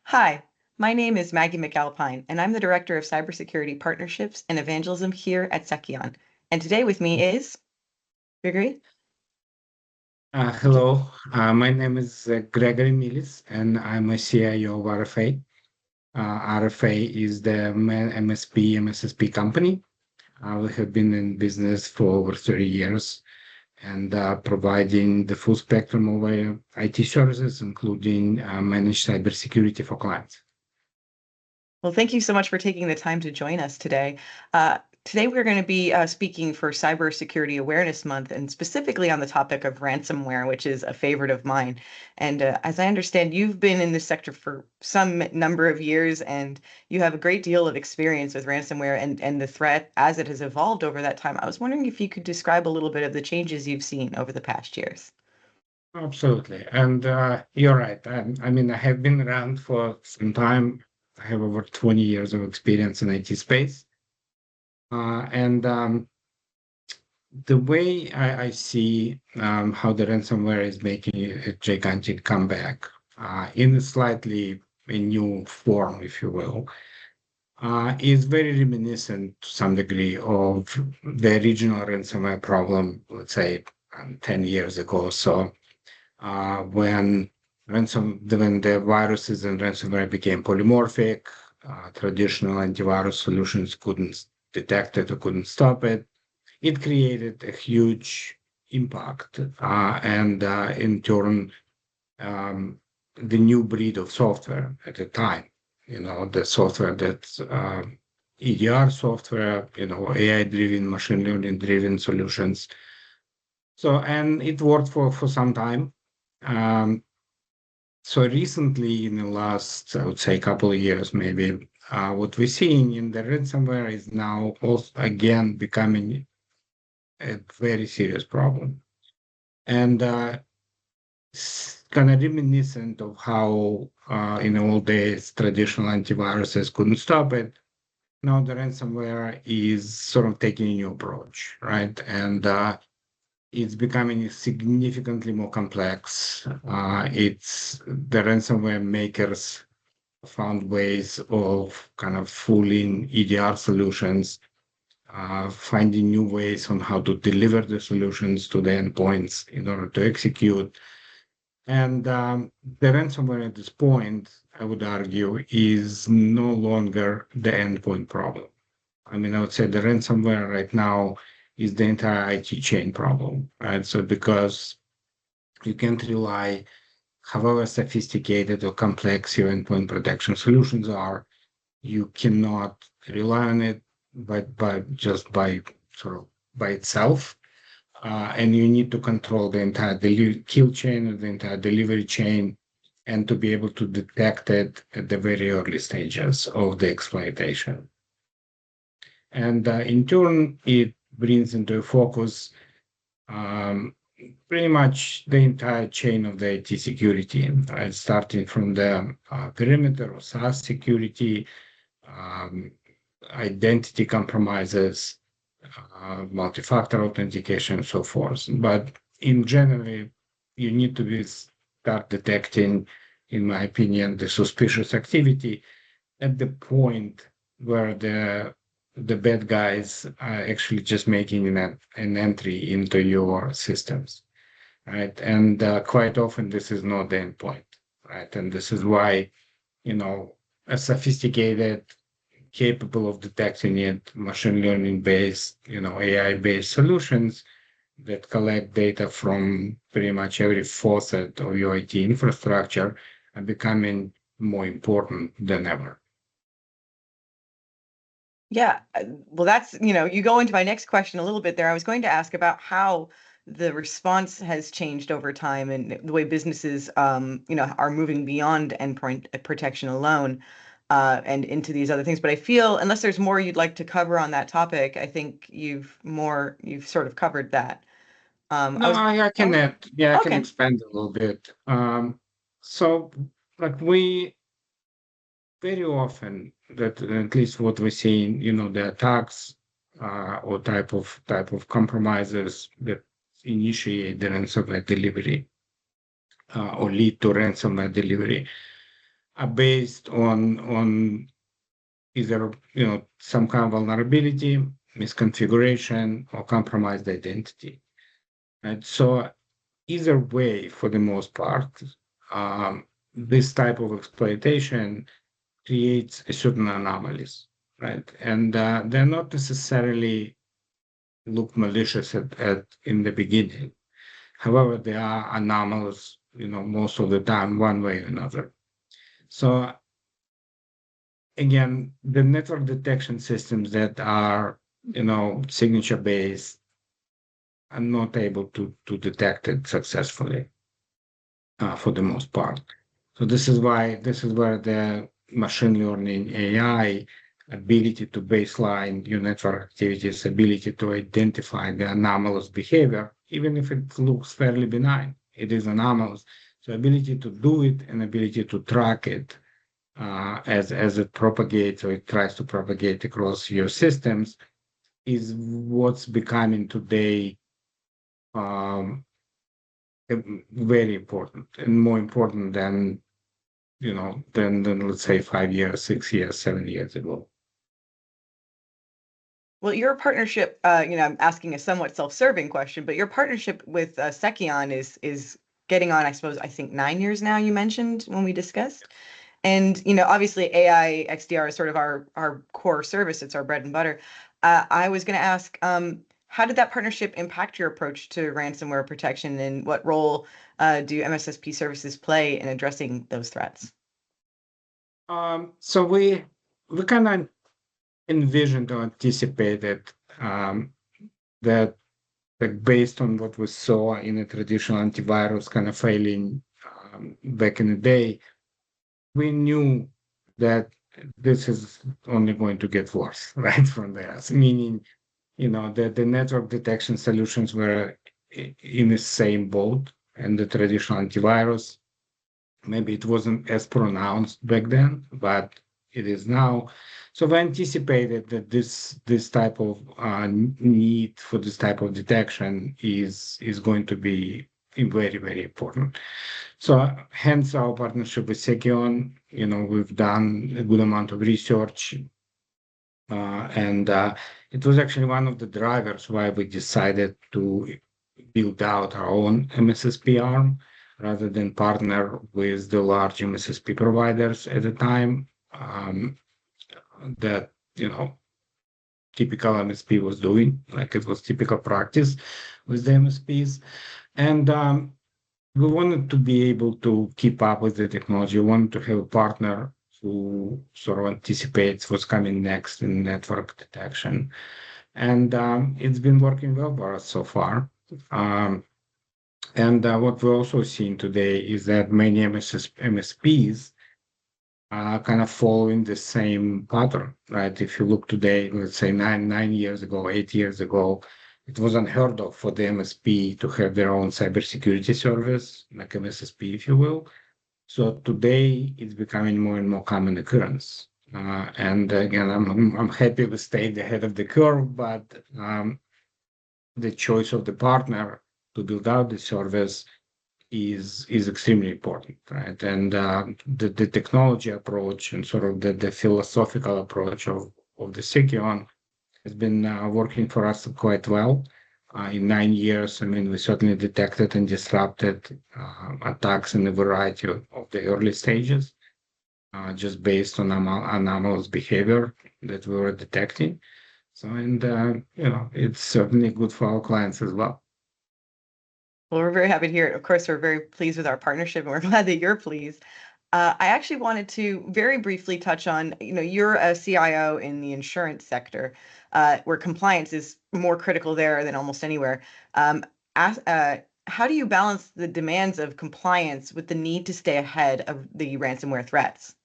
Hi, my name is Maggie MacAlpine, and I'm the Director of Cybersecurity Partnerships and Evangelism here at Seceon. And today with me is Grigoriy. Hello, my name is Gregory Milis, and I'm a CIO of RFA. RFA is the main MSSP company. We have been in business for over 30 years and providing the full spectrum of IT services, including managed cybersecurity for clients. Well, thank you so much for taking the time to join us today. Today, we're going to be speaking for Cybersecurity Awareness Month and specifically on the topic of ransomware, which is a favorite of mine. And as I understand, you've been in this sector for some number of years and you have a great deal of experience with ransomware and the threat as it has evolved over that time. I was wondering if you could describe a little bit of the changes you've seen over the past years. Absolutely. And you're right. I have been around for some time. I have over 20 years of experience in IT space. And The way I see how the ransomware is making a gigantic comeback in a slightly a new form, if you will, is very reminiscent to some degree of the original ransomware problem, let's say 10 years ago. So when the viruses and ransomware became polymorphic, traditional antivirus solutions couldn't detect it or couldn't stop it. It created a huge impact, and in turn, the new breed of software at the time, the software that's EDR software, AI-driven, machine learning-driven solutions. And it worked for some time. So recently, in the last, I would say, couple of years, maybe, what we're seeing in the ransomware is now also again becoming a very serious problem. And kind of reminiscent of how in the old days traditional antiviruses couldn't stop it. Now the ransomware is sort of taking a new approach, right? And it's becoming significantly more complex. It's the ransomware makers found ways of kind of fooling EDR solutions, finding new ways on how to deliver the solutions to the endpoints in order to execute. And the ransomware at this point, I would argue, is no longer the endpoint problem. I would say the ransomware right now is the entire IT chain problem, right? So because you can't rely, however sophisticated or complex your endpoint protection solutions are, you cannot rely on it by sort of by itself. And you need to control the entire kill chain or the entire delivery chain and to be able to detect it at the very early stages of the exploitation. And in turn, it brings into focus pretty much the entire chain of the IT security, right? Starting from the perimeter or SaaS security, identity compromises, multi-factor authentication, and so forth. But in general, you need to start detecting, in my opinion, the suspicious activity at the point where the bad guys are actually just making an entry into your systems, right? And quite often this is not the endpoint, right? And this is why, a sophisticated, capable of detecting it, machine learning based, AI based solutions that collect data from pretty much every facet of your IT infrastructure are becoming more important than ever. Yeah, well, you go into my next question a little bit there. I was going to ask about how the response has changed over time and the way businesses, are moving beyond endpoint protection alone, and into these other things. But I feel, unless there's more you'd like to cover on that topic, I think you've sort of covered that. No, I can Oh, add, yeah, I can okay. expand a little bit. So, like we very often that at least what we're seeing, the attacks or type of compromises that initiate the ransomware delivery or lead to ransomware delivery are based on either some kind of vulnerability, misconfiguration, or compromised identity. Right? So either way, for the most part, this type of exploitation creates a certain anomalies, right? And they're not necessarily look malicious at in the beginning. However, they are anomalous, most of the time, one way or another. So again, the network detection systems that are, signature based are not able to detect it successfully for the most part. So this is where the machine learning AI ability to baseline your network activities, ability to identify the anomalous behavior, even if it looks fairly benign, it is anomalous. So ability to do it and ability to track it as it propagates or it tries to propagate across your systems is what's becoming today um, very important and more important than than let's say 5 years, 6 years, 7 years ago. Well, your partnership, I'm asking a somewhat self-serving question, but your partnership with Seceon is getting on, I think 9 years now, you mentioned when we discussed. And, obviously AI XDR is sort of our core service. It's our bread and butter. I was going to ask, how did that partnership impact your approach to ransomware protection, and what role do MSSP services play in addressing those threats? So we kind of envisioned or anticipated that like based on what we saw in a traditional antivirus kind of failing back in the day, we knew that this is only going to get worse, right, from there. So meaning, the network detection solutions were in the same boat and the traditional antivirus. Maybe it wasn't as pronounced back then, but it is now. So we anticipated that this type of need for this type of detection is going to be very, very important. So hence our partnership with Seceon. We've done a good amount of research, and it was actually one of the drivers why we decided to build out our own MSSP arm rather than partner with the large MSSP providers at the time that typical MSP was doing, like it was typical practice with the MSPs. And we wanted to be able to keep up with the technology. We wanted to have a partner who sort of anticipates what's coming next in network detection. And it's been working well for us so far. And what we're also seeing today is that many MSPs are kind of following the same pattern, right? If you look today, let's say 9 years ago, 8 years ago, it was unheard of for the MSP to have their own cybersecurity service, like MSSP, if you will. So today it's becoming more and more common occurrence. And again, I'm happy we stayed ahead of the curve, but the choice of the partner to build out the service is extremely important, right? And the technology approach and sort of the philosophical approach of the Seceon has been working for us quite well. In 9 years, I mean, we certainly detected and disrupted attacks in a variety of the early stages, just based on anomalous behavior that we were detecting. So, and it's certainly good for our clients as well. Well, we're very happy to hear it. Of course, we're very pleased with our partnership, and we're glad that you're pleased. I actually wanted to very briefly touch on, you're a CIO in the insurance sector, where compliance is more critical there than almost anywhere. How do you balance the demands of compliance with the need to stay ahead of the ransomware threats?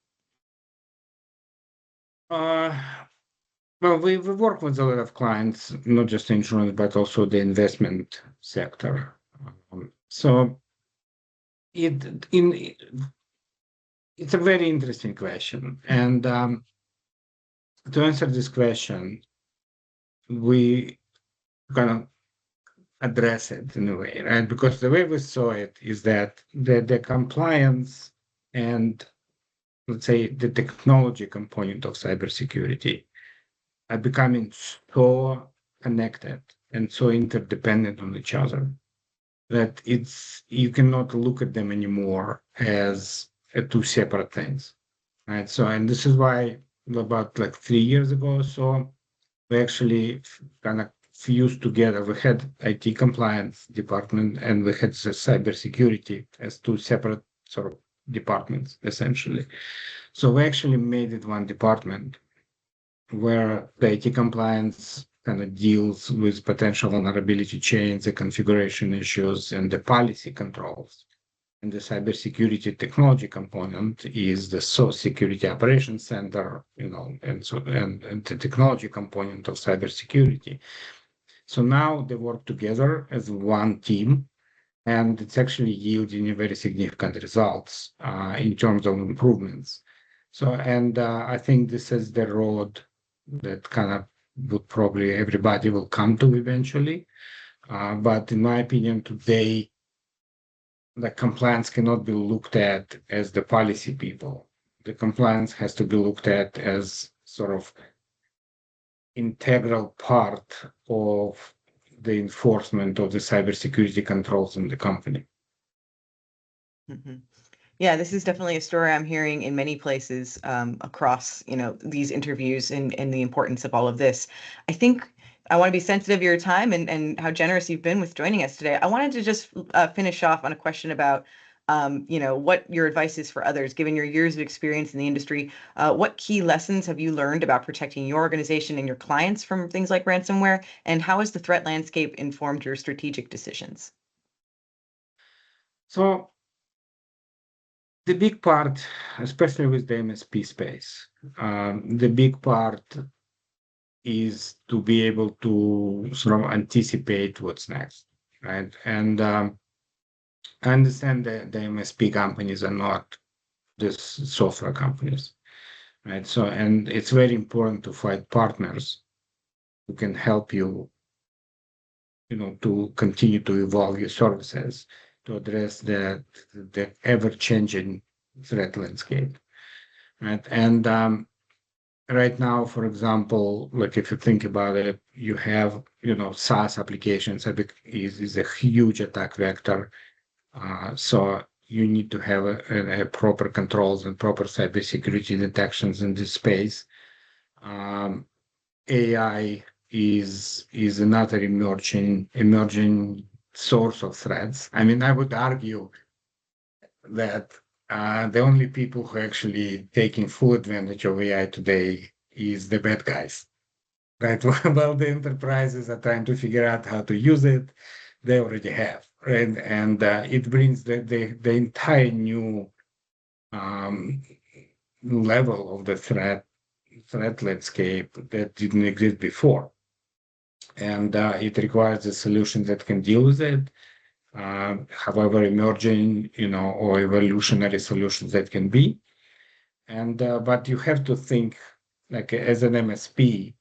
Well, we work with a lot of clients, not just insurance, but also the investment sector. So it's a very interesting question. And to answer this question, we kind of address it in a way, right? Because the way we saw it is that the compliance and let's say, the technology component of cybersecurity are becoming so connected and so interdependent on each other that you cannot look at them anymore as two separate things, right? So, and this is why about like 3 years ago or so, we actually kind of fused together. We had IT compliance department and we had the cybersecurity as two separate sort of departments, essentially. So we actually made it one department where the IT compliance kind of deals with potential vulnerability chains, the configuration issues, and the policy controls. And the cybersecurity technology component is the security operations center, and the technology component of cybersecurity. So now they work together as one team, and it's actually yielding very significant results in terms of improvements. So, and I think this is the road that kind of would probably everybody will come to eventually. But in my opinion, today, the compliance cannot be looked at as the policy people. The compliance has to be looked at as sort of integral part of the enforcement of the cybersecurity controls in the company. Mm-hmm. Yeah, this is definitely a story I'm hearing in many places across, these interviews and the importance of all of this. I think I want to be sensitive of your time and how generous you've been with joining us today. I wanted to just finish off on a question about, what your advice is for others, given your years of experience in the industry. What key lessons have you learned about protecting your organization and your clients from things like ransomware? And how has the threat landscape informed your strategic decisions? So the big part, especially with the MSP space, the big part is to be able to sort of anticipate what's next, right? And I understand that the MSP companies are not just software companies, right? So, and it's very important to find partners who can help you, to continue to evolve your services to address the ever-changing threat landscape, right? And right now, for example, like if you think about it, you have, SaaS applications is a huge attack vector. So you need to have a proper controls and proper cybersecurity detections in this space. AI is another emerging source of threats. I mean, I would argue that the only people who are actually taking full advantage of AI today is the bad guys, right? While the enterprises are trying to figure out how to use it, they already have, right? And it brings the entire new level of the threat landscape that didn't exist before. And it requires a solution that can deal with it. However emerging, or evolutionary solutions that can be. And but you have to think like as an MSP,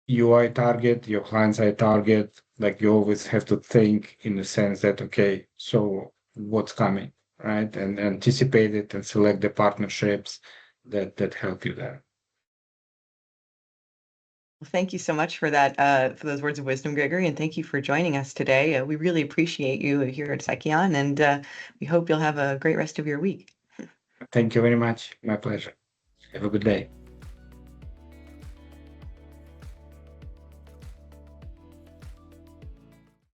you are a target, your clients are a target. Like you always have to think in the sense that, okay, so what's coming, right? And anticipate it and select the partnerships that help you there. Well, thank you so much for that, for those words of wisdom, Gregory, and thank you for joining us today. We really appreciate you here at Seceon, and we hope you'll have a great rest of your week. Thank you very much. My pleasure. Have a good day.